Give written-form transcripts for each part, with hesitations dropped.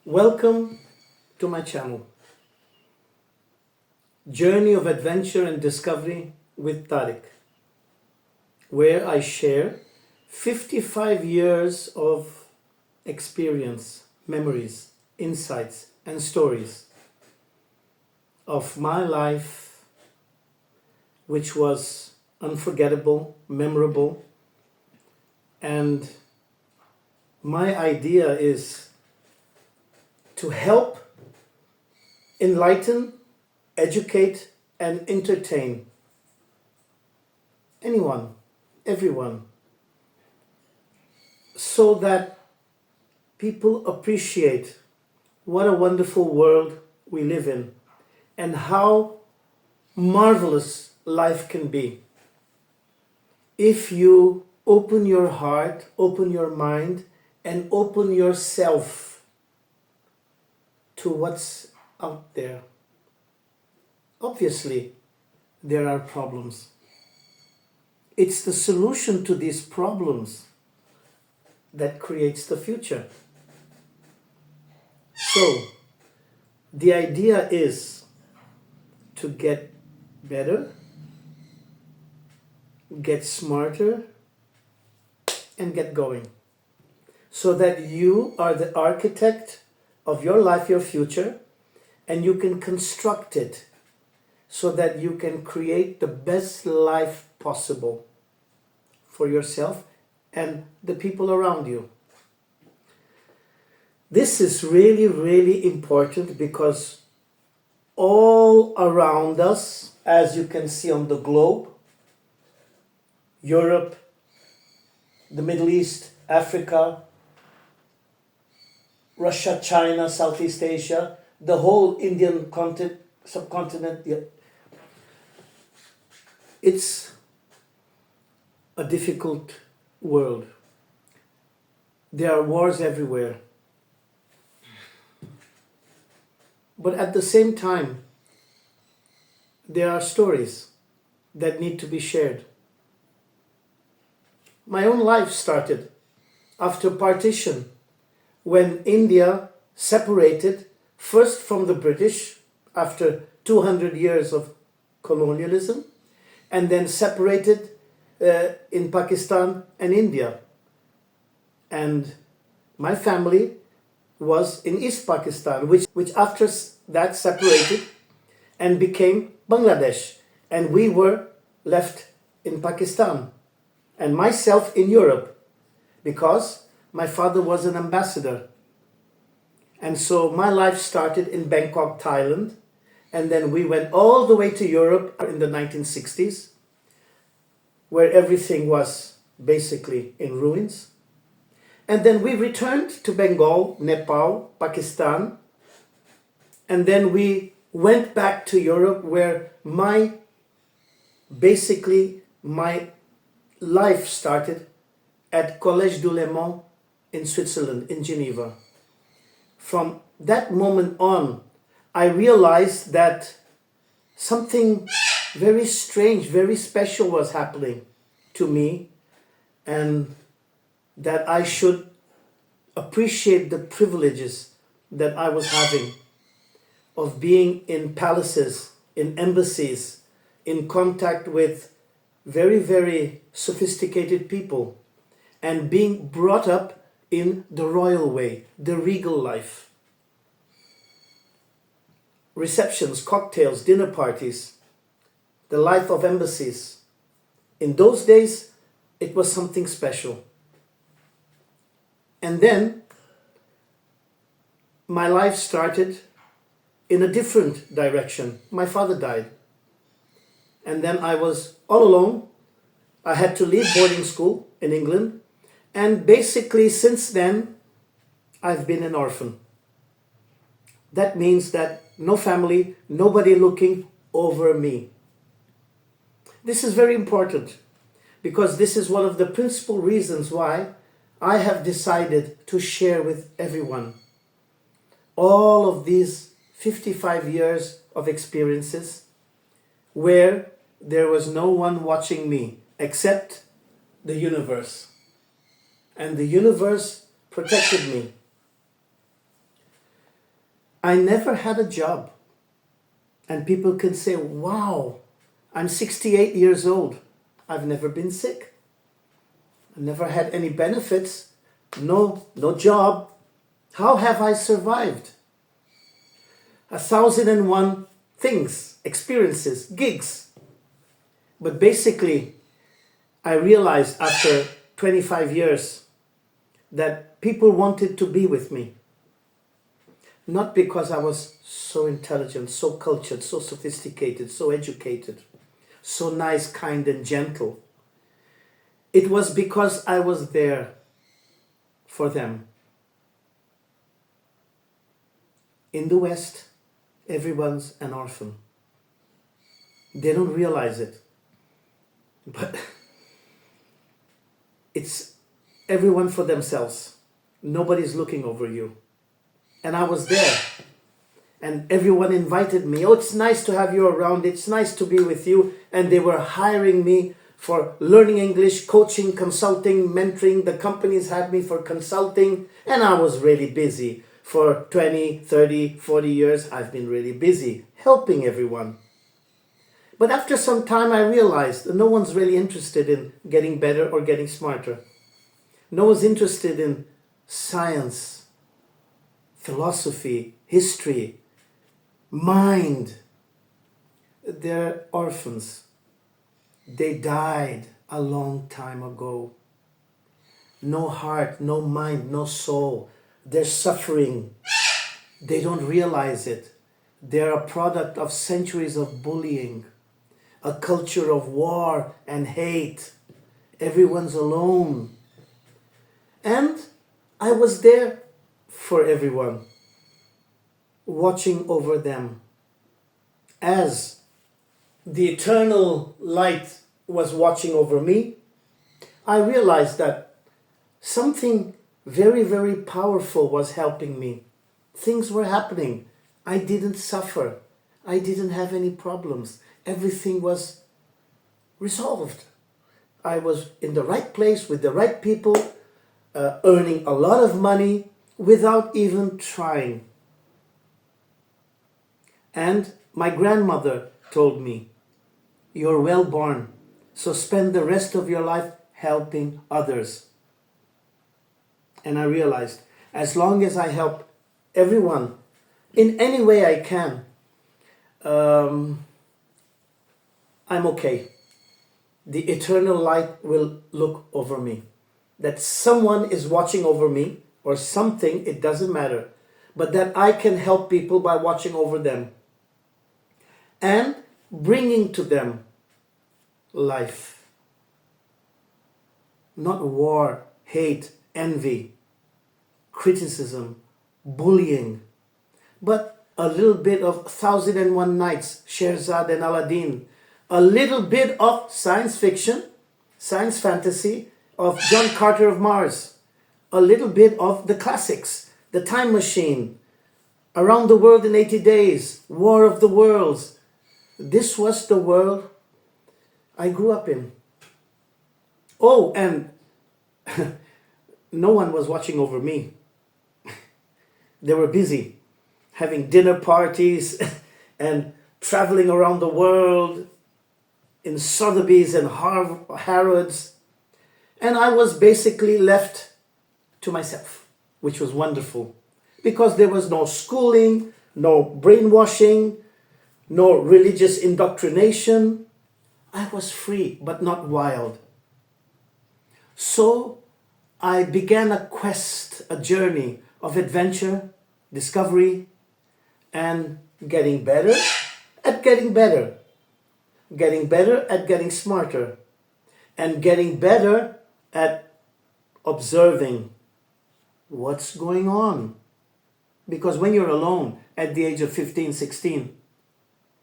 Welcome to my channel, Journey of Adventure and Discovery with Tariq, where I share 55 years of experience, memories, insights, and stories of my life, which was unforgettable, memorable, and my idea is to help enlighten, educate, and entertain anyone, everyone, so that people appreciate what a wonderful world we live in and how marvelous life can be if you open your heart, open your mind, and open yourself to what's out there. Obviously, there are problems. It's the solution to these problems that creates the future. So, the idea is to get better, get smarter, and get going. So that you are the architect of your life, your future, and you can construct it so that you can create the best life possible for yourself and the people around you. This is really, really important because all around us, as you can see on the globe, Europe, the Middle East, Africa, Russia, China, Southeast Asia, the whole Indian subcontinent. It's a difficult world. There are wars everywhere. But at the same time, there are stories that need to be shared. My own life started after partition, when India separated first from the British after 200 years of colonialism, and then separated in Pakistan and India. And my family was in East Pakistan, which after that separated and became Bangladesh. And we were left in Pakistan, and myself in Europe, because my father was an ambassador. And so my life started in Bangkok, Thailand, and then we went all the way to Europe in the 1960s, where everything was basically in ruins. And then we returned to Bengal, Nepal, Pakistan, and then we went back to Europe, where my life started at Collège du Léman in Switzerland, in Geneva. From that moment on, I realized that something very strange, very special was happening to me, and that I should appreciate the privileges that I was having of being in palaces, in embassies, in contact with very, very sophisticated people, and being brought up in the royal way, the regal life. Receptions, cocktails, dinner parties, the life of embassies. In those days, it was something special. And then my life started in a different direction. My father died. And then I was all alone. I had to leave boarding school in England. And basically, since then, I've been an orphan. That means that no family, nobody looking over me. This is very important, because this is one of the principal reasons why I have decided to share with everyone all of these 55 years of experiences where there was no one watching me except the universe. And the universe protected me. I never had a job. And people can say, wow, I'm 68 years old. I've never been sick. I never had any benefits. No job. How have I survived? 1,001 things, experiences, gigs. But basically, I realized after 25 years that people wanted to be with me. Not because I was so intelligent, so cultured, so sophisticated, so educated, so nice, kind, and gentle. It was because I was there for them. In the West, everyone's an orphan. They don't realize it. But it's everyone for themselves. Nobody's looking over you. And I was there. And everyone invited me. Oh, it's nice to have you around. It's nice to be with you. And they were hiring me for learning English, coaching, consulting, mentoring. The companies had me for consulting. And I was really busy. For 20, 30, 40 years, I've been really busy helping everyone. But after some time, I realized that no one's really interested in getting better or getting smarter. No one's interested in science, philosophy, history, mind. They're orphans. They died a long time ago. No heart, no mind, no soul. They're suffering. They don't realize it. They're a product of centuries of bullying, a culture of war and hate. Everyone's alone. And I was there for everyone, watching over them. As the eternal light was watching over me, I realized that something very, very powerful was helping me. Things were happening. I didn't suffer. I didn't have any problems. Everything was resolved. I was in the right place with the right people, earning a lot of money without even trying. And my grandmother told me, "You're well born, so spend the rest of your life helping others." And I realized, as long as I help everyone in any way I can, I'm okay. The eternal light will look over me. That someone is watching over me or something, it doesn't matter. But that I can help people by watching over them and bringing to them life. Not war, hate, envy, criticism, bullying, but a little bit of 1,001 Nights, Sherzad and Aladdin, a little bit of science fiction, science fantasy of John Carter of Mars, a little bit of the classics, The Time Machine, Around the World in 80 Days, War of the Worlds. This was the world I grew up in. Oh, and no one was watching over me. They were busy having dinner parties and traveling around the world in Sotheby's and Harrods. And I was basically left to myself, which was wonderful. Because there was no schooling, no brainwashing, no religious indoctrination. I was free, but not wild. So I began a quest, a journey of adventure, discovery, and getting better at getting better. Getting better at getting smarter. And getting better at observing what's going on. Because when you're alone at the age of 15, 16,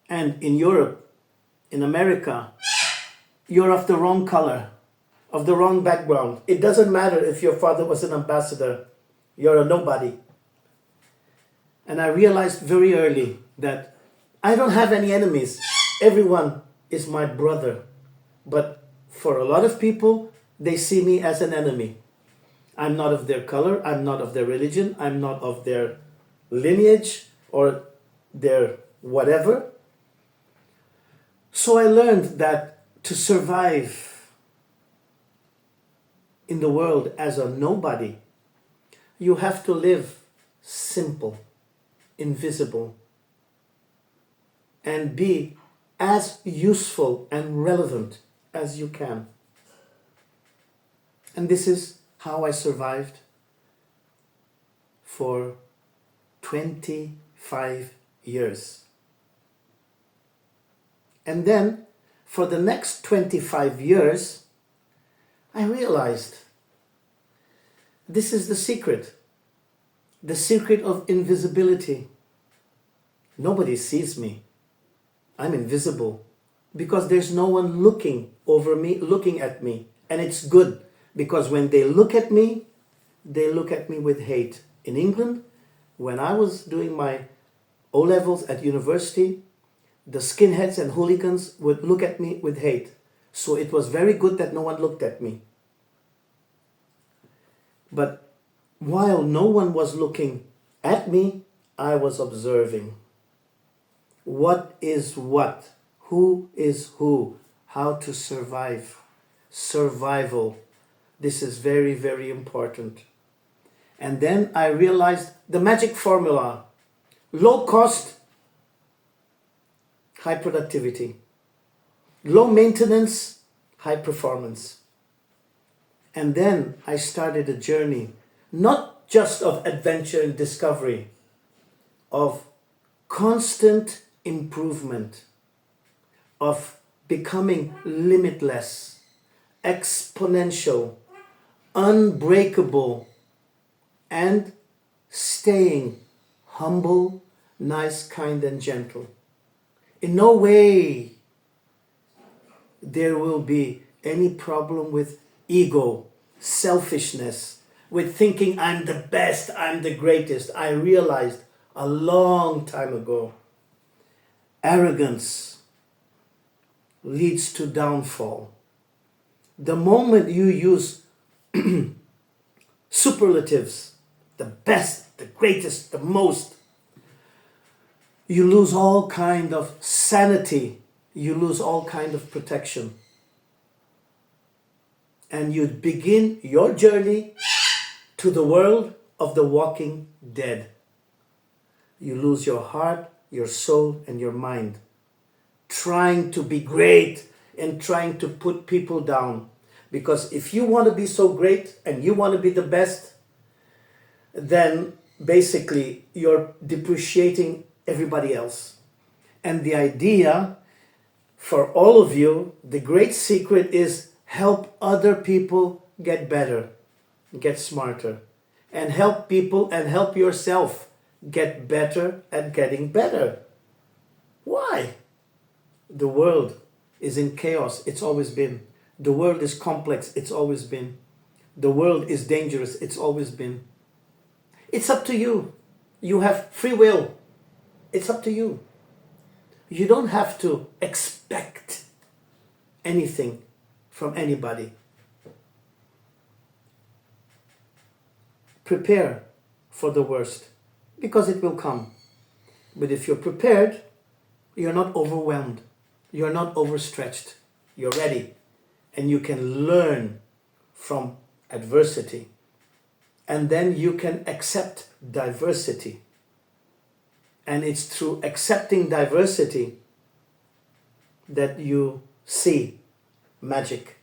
and in Europe, in America, you're of the wrong color, of the wrong background. It doesn't matter if your father was an ambassador. You're a nobody. And I realized very early that I don't have any enemies. Everyone is my brother. But for a lot of people, they see me as an enemy. I'm not of their color. I'm not of their religion. I'm not of their lineage. or their whatever. So I learned that to survive in the world as a nobody, you have to live simple, invisible, and be as useful and relevant as you can. And this is how I survived for 25 years. And then, for the next 25 years, I realized this is the secret of invisibility. Nobody sees me. I'm invisible because there's no one looking over me, looking at me. And it's good because when they look at me with hate. In England, when I was doing my O-levels at university, the skinheads and hooligans would look at me with hate. So it was very good that no one looked at me. But while no one was looking at me, I was observing. What is what? Who is who? How to survive. Survival. This is very, very important. And then I realized the magic formula. Low cost, high productivity. Low maintenance, high performance. And then I started a journey, not just of adventure and discovery, of constant improvement, of becoming limitless, exponential, unbreakable, and staying humble, nice, kind, and gentle. In no way there will be any problem with ego, selfishness, with thinking I'm the best, I'm the greatest. I realized a long time ago, arrogance leads to downfall. The moment you use superlatives, the best, the greatest, the most, you lose all kind of sanity, you lose all kind of protection. And you begin your journey to the world of the walking dead. You lose your heart, your soul, and your mind, trying to be great and trying to put people down. Because if you want to be so great and you want to be the best, then basically you're depreciating everybody else. And the idea for all of you, the great secret is help other people get better, get smarter, and help people and help yourself get better at getting better. Why? The world is in chaos. It's always been. The world is complex. It's always been. The world is dangerous. It's always been. It's up to you. You have free will. It's up to you. You don't have to expect anything from anybody. Prepare for the worst, because it will come. But if you're prepared, you're not overwhelmed. You're not overstretched. You're ready. And you can learn from adversity. And then you can accept diversity. And it's through accepting diversity that you see magic.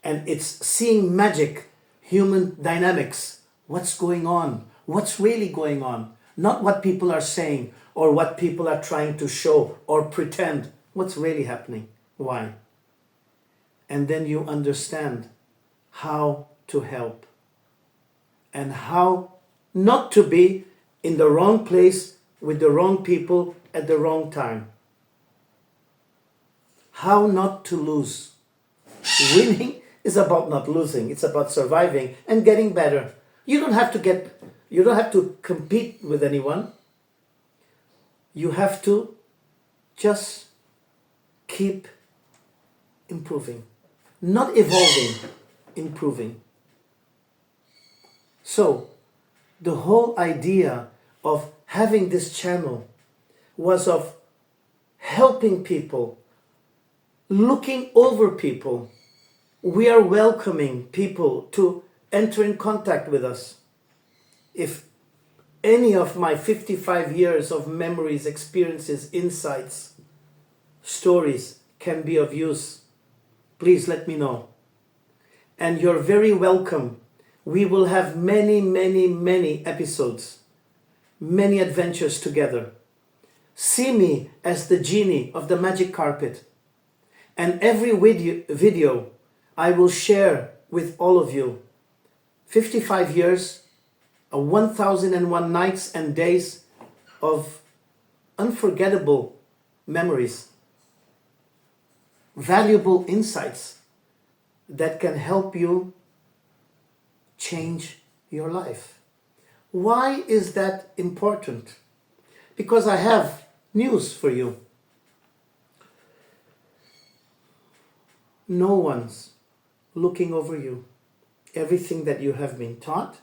And it's seeing magic, human dynamics. What's going on? What's really going on? Not what people are saying or what people are trying to show or pretend. What's really happening? Why? And then you understand how to help and how not to be in the wrong place with the wrong people at the wrong time. How not to lose. Winning is about not losing. It's about surviving and getting better. You don't have to compete with anyone. You have to just keep improving. Not evolving, improving. So, the whole idea of having this channel was of helping people, looking over people. We are welcoming people to enter in contact with us. If any of my 55 years of memories, experiences, insights, stories can be of use, please let me know. And you're very welcome. We will have many, many, many episodes, many adventures together. See me as the genie of the magic carpet. And every video I will share with all of you. 55 years, 1001 nights and days of unforgettable memories, valuable insights that can help you change your life. Why is that important? Because I have news for you. No one's looking over you. Everything that you have been taught,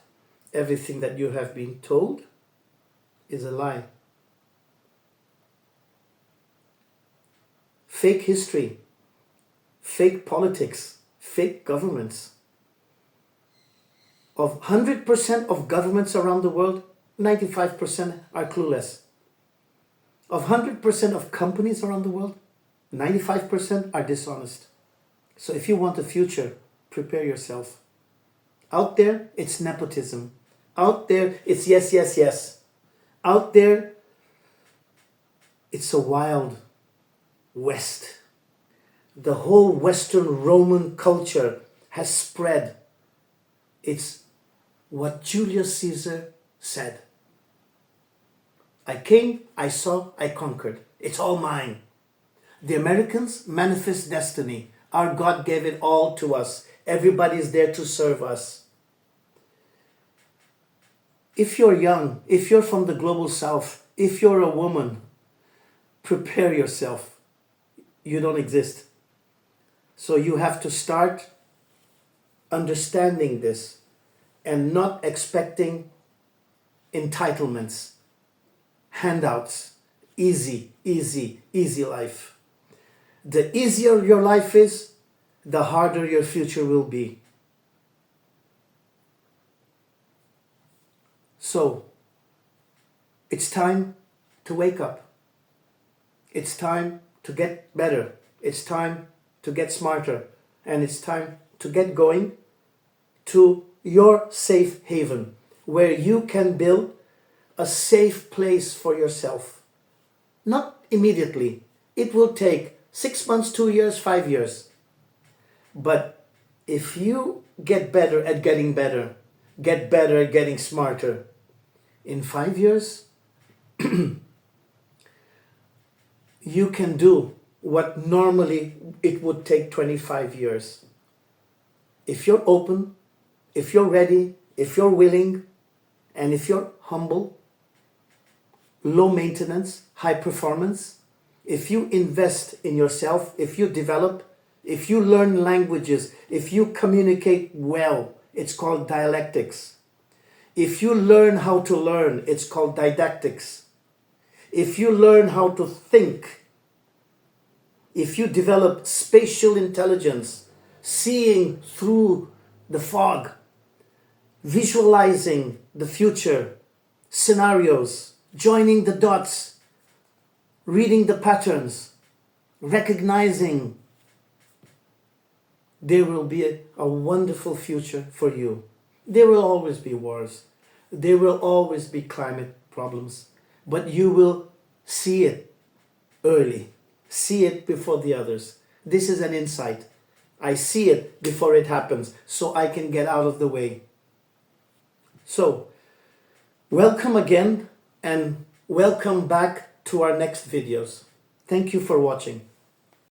everything that you have been told is a lie. Fake history, fake politics, fake governments. Of 100% of governments around the world, 95% are clueless. Of 100% of companies around the world, 95% are dishonest. So if you want a future, prepare yourself. Out there, it's nepotism. Out there, it's yes, yes, yes. Out there, it's a wild west. The whole Western Roman culture has spread. It's what Julius Caesar said. I came, I saw, I conquered. It's all mine. The Americans manifest destiny. Our God gave it all to us. Everybody is there to serve us. If you're young, if you're from the global south, if you're a woman, prepare yourself. You don't exist. So you have to start understanding this and not expecting entitlements, handouts, easy life. The easier your life is, the harder your future will be. So, it's time to wake up. It's time to get better. It's time to get smarter. And it's time to get going to your safe haven, where you can build a safe place for yourself. Not immediately. It will take 6 months, 2 years, 5 years. But if you get better at getting better, get better at getting smarter, in 5 years, you can do what normally it would take 25 years. If you're open, if you're ready, if you're willing, and if you're humble, low maintenance, high performance, if you invest in yourself, if you develop, if you learn languages, if you communicate well, it's called dialectics. If you learn how to learn, it's called didactics. If you learn how to think, if you develop spatial intelligence, seeing through the fog, visualizing the future, scenarios, joining the dots, reading the patterns, recognizing, there will be a wonderful future for you. There will always be wars. There will always be climate problems. But you will see it early. See it before the others. This is an insight. I see it before it happens, so I can get out of the way. So, welcome again, and welcome back to our next videos. Thank you for watching.